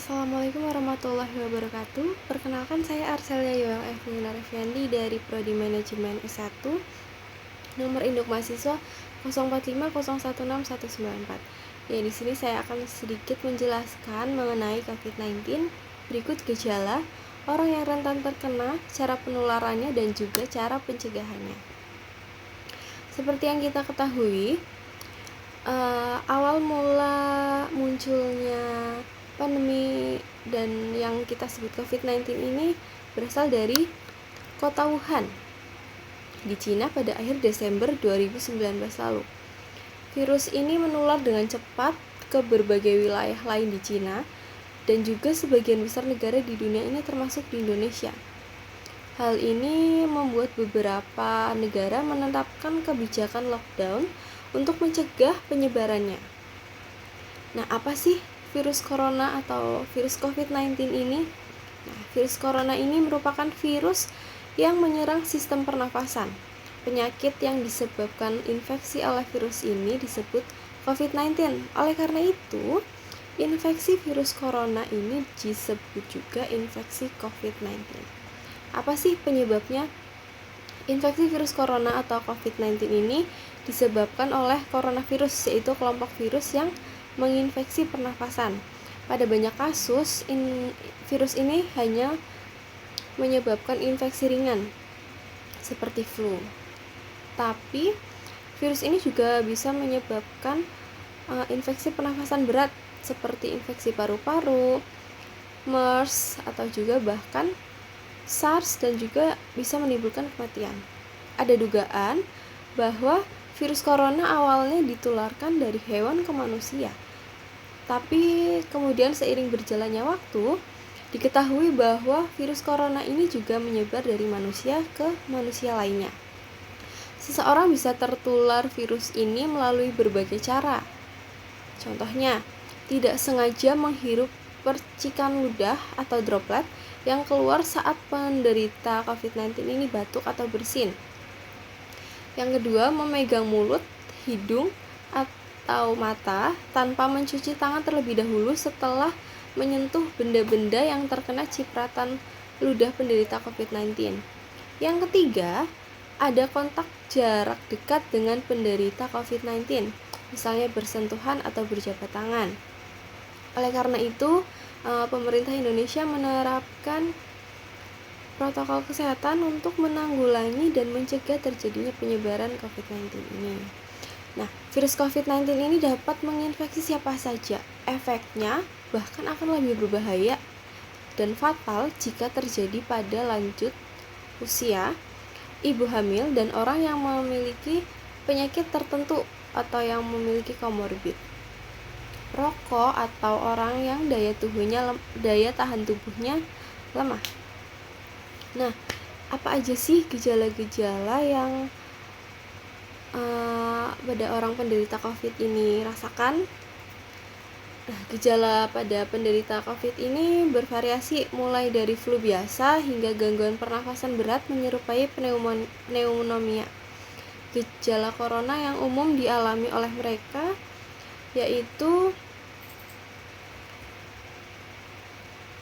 Assalamualaikum warahmatullahi wabarakatuh. Perkenalkan, saya Arcelia Yoel Evelina Reviandi dari Prodi Manajemen S1, nomor induk mahasiswa 0450161194. Ya, di sini saya akan sedikit menjelaskan mengenai COVID-19, berikut gejala, orang yang rentan terkena, cara penularannya, dan juga cara pencegahannya. Seperti yang kita ketahui, awal mula munculnya pandemi dan yang kita sebut COVID-19 ini berasal dari kota Wuhan di Cina pada akhir Desember 2019 lalu. Virus ini menular dengan cepat ke berbagai wilayah lain di Cina dan juga sebagian besar negara di dunia ini termasuk di Indonesia. Hal ini membuat beberapa negara menetapkan kebijakan lockdown untuk mencegah penyebarannya. Nah, apa sih virus corona atau virus COVID-19 ini? Nah, virus corona ini merupakan virus yang menyerang sistem pernafasan. Penyakit yang disebabkan infeksi oleh virus ini disebut COVID-19. Oleh karena itu, infeksi virus corona ini disebut juga infeksi COVID-19. Apa sih penyebabnya? Infeksi virus corona atau COVID-19 ini disebabkan oleh coronavirus, yaitu kelompok virus yang menginfeksi pernafasan. Pada banyak kasus, virus ini hanya menyebabkan infeksi ringan, seperti flu. Tapi, virus ini juga bisa menyebabkan infeksi pernafasan berat, seperti infeksi paru-paru, MERS, atau juga bahkan SARS, dan juga bisa menimbulkan kematian. Ada dugaan bahwa virus corona awalnya ditularkan dari hewan ke manusia. Tapi kemudian seiring berjalannya waktu, diketahui bahwa virus corona ini juga menyebar dari manusia ke manusia lainnya. Seseorang bisa tertular virus ini melalui berbagai cara. Contohnya, tidak sengaja menghirup percikan ludah atau droplet yang keluar saat penderita COVID-19 ini batuk atau bersin. Yang kedua, memegang mulut, hidung, atau mata tanpa mencuci tangan terlebih dahulu setelah menyentuh benda-benda yang terkena cipratan ludah penderita COVID-19. Yang ketiga, ada kontak jarak dekat dengan penderita COVID-19, misalnya bersentuhan atau berjabat tangan. Oleh karena itu, pemerintah Indonesia menerapkan protokol kesehatan untuk menanggulangi dan mencegah terjadinya penyebaran COVID-19 ini. Nah, virus COVID-19 ini dapat menginfeksi siapa saja. Efeknya bahkan akan lebih berbahaya dan fatal jika terjadi pada lanjut usia, ibu hamil, dan orang yang memiliki penyakit tertentu atau yang memiliki komorbid. Rokok atau orang yang daya tahan tubuhnya lemah. Nah, apa aja sih gejala-gejala yang pada orang penderita COVID ini rasakan? Nah, gejala pada penderita COVID ini bervariasi mulai dari flu biasa hingga gangguan pernafasan berat menyerupai pneumonia. Gejala corona yang umum dialami oleh mereka yaitu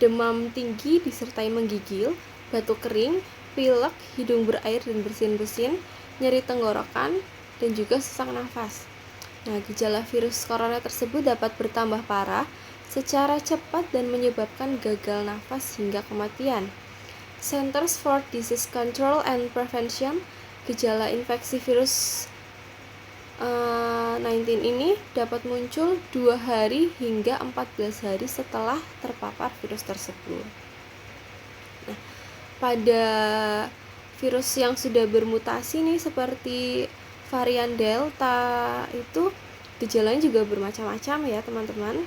demam tinggi disertai menggigil, batuk kering, pilek, hidung berair dan bersin-bersin, nyeri tenggorokan, dan juga sesak nafas. Nah, gejala virus corona tersebut dapat bertambah parah secara cepat dan menyebabkan gagal nafas hingga kematian. Centers for Disease Control and Prevention, gejala infeksi virus 19 ini dapat muncul 2 hari hingga 14 hari setelah terpapar virus tersebut. Nah, pada virus yang sudah bermutasi nih seperti varian Delta itu gejalanya juga bermacam-macam ya teman-teman.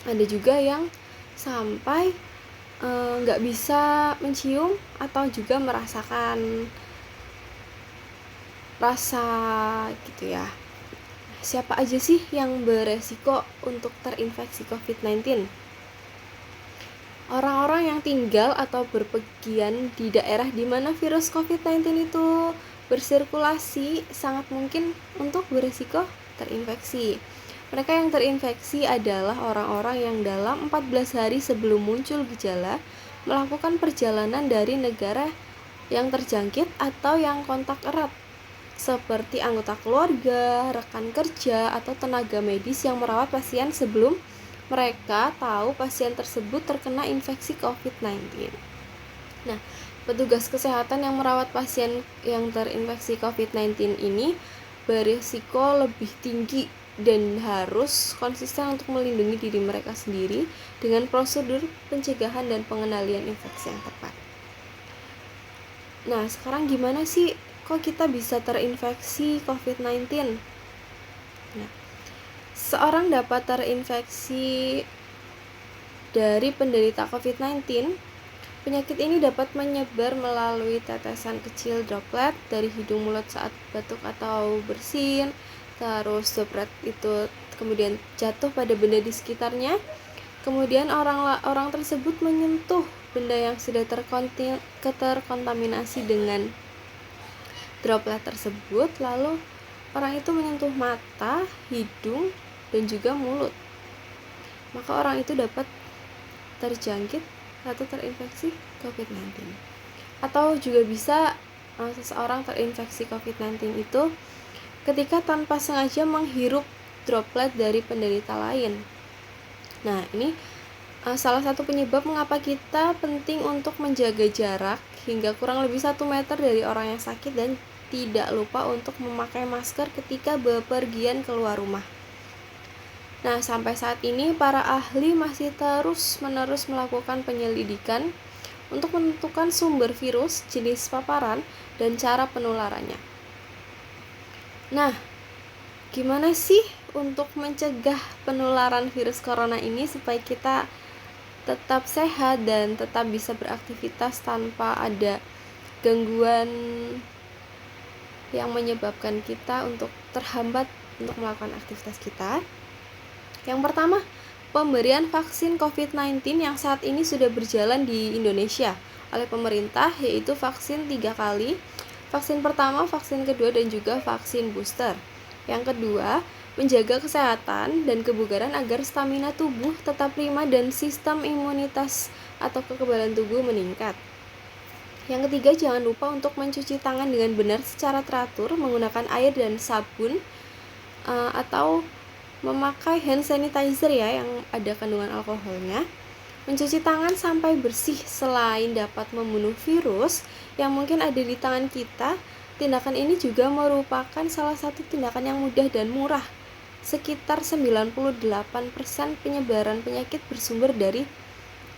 Ada juga yang sampai nggak bisa mencium atau juga merasakan rasa gitu ya. Siapa aja sih yang beresiko untuk terinfeksi COVID-19? Orang-orang yang tinggal atau berpergian di daerah di mana virus COVID-19 itu bersirkulasi sangat mungkin untuk beresiko terinfeksi. Mereka yang terinfeksi adalah orang-orang yang dalam 14 hari sebelum muncul gejala melakukan perjalanan dari negara yang terjangkit atau yang kontak erat, seperti anggota keluarga, rekan kerja, atau tenaga medis yang merawat pasien sebelum mereka tahu pasien tersebut terkena infeksi COVID-19. Nah, petugas kesehatan yang merawat pasien yang terinfeksi COVID-19 ini berisiko lebih tinggi dan harus konsisten untuk melindungi diri mereka sendiri dengan prosedur pencegahan dan pengendalian infeksi yang tepat. Nah, sekarang gimana sih kok kita bisa terinfeksi COVID-19? Nah, seorang dapat terinfeksi dari penderita COVID-19. Penyakit ini dapat menyebar melalui tetesan kecil droplet dari hidung mulut saat batuk atau bersin. Terus droplet itu kemudian jatuh pada benda di sekitarnya. Kemudian orang tersebut menyentuh benda yang sudah terkontaminasi dengan droplet tersebut, lalu orang itu menyentuh mata, hidung, dan juga mulut. Maka orang itu dapat terjangkit atau terinfeksi COVID-19. Atau juga bisa seseorang terinfeksi COVID-19 itu ketika tanpa sengaja menghirup droplet dari penderita lain. Nah, ini salah satu penyebab mengapa kita penting untuk menjaga jarak hingga kurang lebih 1 meter dari orang yang sakit dan tidak lupa untuk memakai masker ketika bepergian keluar rumah. Nah, sampai saat ini para ahli masih terus-menerus melakukan penyelidikan untuk menentukan sumber virus, jenis paparan, dan cara penularannya. Nah, gimana sih untuk mencegah penularan virus corona ini supaya kita tetap sehat dan tetap bisa beraktivitas tanpa ada gangguan yang menyebabkan kita untuk terhambat untuk melakukan aktivitas kita? Yang pertama, pemberian vaksin COVID-19 yang saat ini sudah berjalan di Indonesia oleh pemerintah, yaitu vaksin 3 kali, vaksin pertama, vaksin kedua, dan juga vaksin booster. Yang kedua, menjaga kesehatan dan kebugaran agar stamina tubuh tetap prima dan sistem imunitas atau kekebalan tubuh meningkat. Yang ketiga, jangan lupa untuk mencuci tangan dengan benar secara teratur menggunakan air dan sabun atau memakai hand sanitizer ya yang ada kandungan alkoholnya. Mencuci tangan sampai bersih selain dapat membunuh virus yang mungkin ada di tangan kita, tindakan ini juga merupakan salah satu tindakan yang mudah dan murah. Sekitar 98% penyebaran penyakit bersumber dari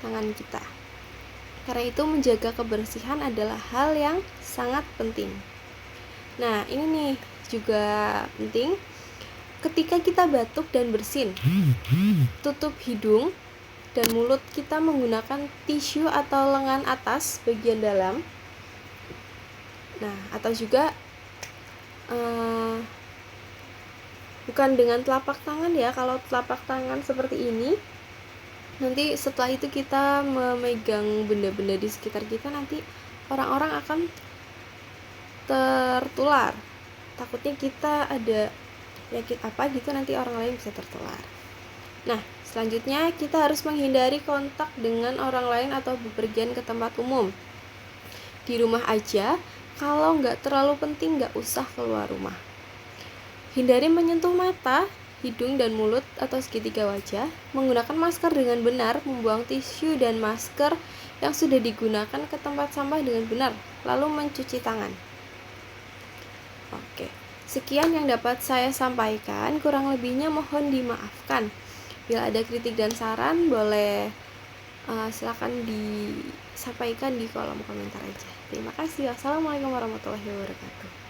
tangan kita. Karena itu menjaga kebersihan adalah hal yang sangat penting. Nah, ini nih juga penting. Ketika kita batuk dan bersin, tutup hidung dan mulut kita menggunakan tisu atau lengan atas bagian dalam. Nah, atau juga bukan dengan telapak tangan ya. Kalau telapak tangan seperti ini, nanti setelah itu kita memegang benda-benda di sekitar kita, nanti orang-orang akan tertular. Takutnya kita ada penyakit apa gitu, nanti orang lain bisa tertular. Nah, selanjutnya kita harus menghindari kontak dengan orang lain atau bepergian ke tempat umum. Di rumah aja, kalau nggak terlalu penting nggak usah keluar rumah. Hindari menyentuh mata, hidung dan mulut atau segitiga wajah. Menggunakan masker dengan benar, membuang tisu dan masker yang sudah digunakan ke tempat sampah dengan benar, lalu mencuci tangan. Oke. Sekian yang dapat saya sampaikan, kurang lebihnya mohon dimaafkan. Bila ada kritik dan saran, boleh silakan disampaikan di kolom komentar aja. Terima kasih. Wassalamualaikum warahmatullahi wabarakatuh.